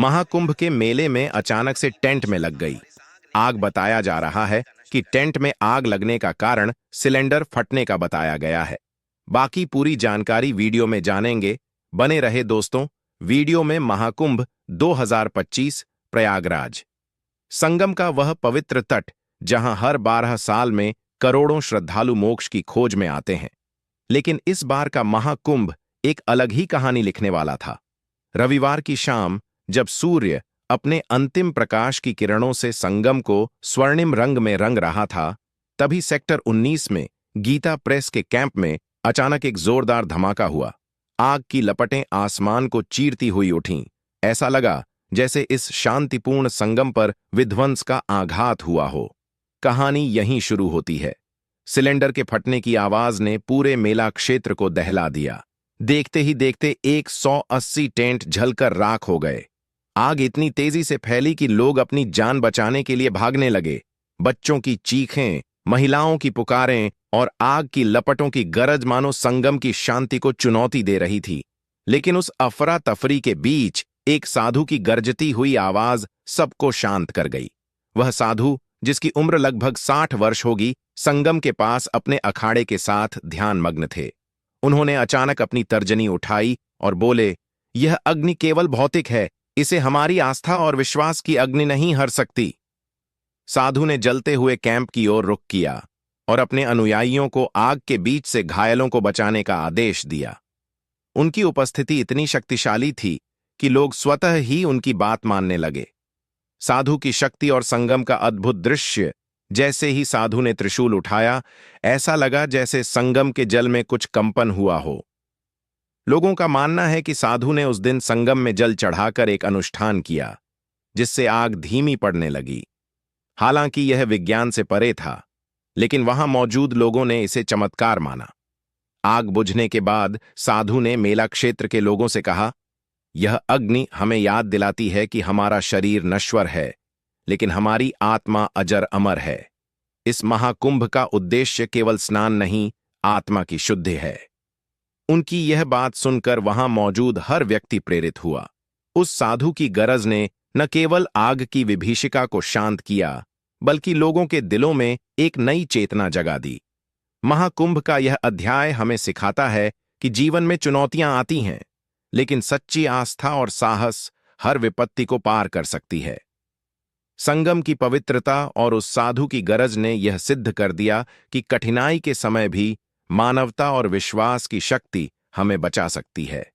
महाकुंभ के मेले में अचानक से टेंट में लग गई आग। बताया जा रहा है कि टेंट में आग लगने का कारण सिलेंडर फटने का बताया गया है। बाकी पूरी जानकारी वीडियो में जानेंगे। बने रहे दोस्तों वीडियो में। महाकुंभ 2025 प्रयागराज संगम का वह पवित्र तट जहां हर 12 साल में करोड़ों श्रद्धालु मोक्ष की खोज में आते हैं। लेकिन इस बार का महाकुंभ एक अलग ही कहानी लिखने वाला था। रविवार की शाम जब सूर्य अपने अंतिम प्रकाश की किरणों से संगम को स्वर्णिम रंग में रंग रहा था, तभी सेक्टर 19 में गीता प्रेस के कैंप में अचानक एक जोरदार धमाका हुआ। आग की लपटें आसमान को चीरती हुई उठीं। ऐसा लगा जैसे इस शांतिपूर्ण संगम पर विध्वंस का आघात हुआ हो। कहानी यहीं शुरू होती है। सिलेंडर के फटने की आवाज ने पूरे मेला क्षेत्र को दहला दिया। देखते ही देखते 180 टेंट जलकर राख हो गए। आग इतनी तेजी से फैली कि लोग अपनी जान बचाने के लिए भागने लगे। बच्चों की चीखें, महिलाओं की पुकारें और आग की लपटों की गरज मानो संगम की शांति को चुनौती दे रही थी। लेकिन उस अफरा तफरी के बीच एक साधु की गरजती हुई आवाज सबको शांत कर गई। वह साधु, जिसकी उम्र लगभग 60 वर्ष होगी, संगम के पास अपने अखाड़े के साथ ध्यान मग्न थे। उन्होंने अचानक अपनी तर्जनी उठाई और बोले, यह अग्नि केवल भौतिक है, इसे हमारी आस्था और विश्वास की अग्नि नहीं हर सकती। साधु ने जलते हुए कैंप की ओर रुख किया और अपने अनुयायियों को आग के बीच से घायलों को बचाने का आदेश दिया। उनकी उपस्थिति इतनी शक्तिशाली थी कि लोग स्वतः ही उनकी बात मानने लगे। साधु की शक्ति और संगम का अद्भुत दृश्य। जैसे ही साधु ने त्रिशूल उठाया, ऐसा लगा जैसे संगम के जल में कुछ कंपन हुआ हो। लोगों का मानना है कि साधु ने उस दिन संगम में जल चढ़ाकर एक अनुष्ठान किया, जिससे आग धीमी पड़ने लगी। हालांकि यह विज्ञान से परे था, लेकिन वहां मौजूद लोगों ने इसे चमत्कार माना। आग बुझने के बाद साधु ने मेला क्षेत्र के लोगों से कहा, यह अग्नि हमें याद दिलाती है कि हमारा शरीर नश्वर है, लेकिन हमारी आत्मा अजर अमर है। इस महाकुंभ का उद्देश्य केवल स्नान नहीं, आत्मा की शुद्धि है। उनकी यह बात सुनकर वहां मौजूद हर व्यक्ति प्रेरित हुआ। उस साधु की गरज ने न केवल आग की विभीषिका को शांत किया, बल्कि लोगों के दिलों में एक नई चेतना जगा दी। महाकुंभ का यह अध्याय हमें सिखाता है कि जीवन में चुनौतियां आती हैं, लेकिन सच्ची आस्था और साहस हर विपत्ति को पार कर सकती है। संगम की पवित्रता और उस साधु की गरज ने यह सिद्ध कर दिया कि कठिनाई के समय भी मानवता और विश्वास की शक्ति हमें बचा सकती है।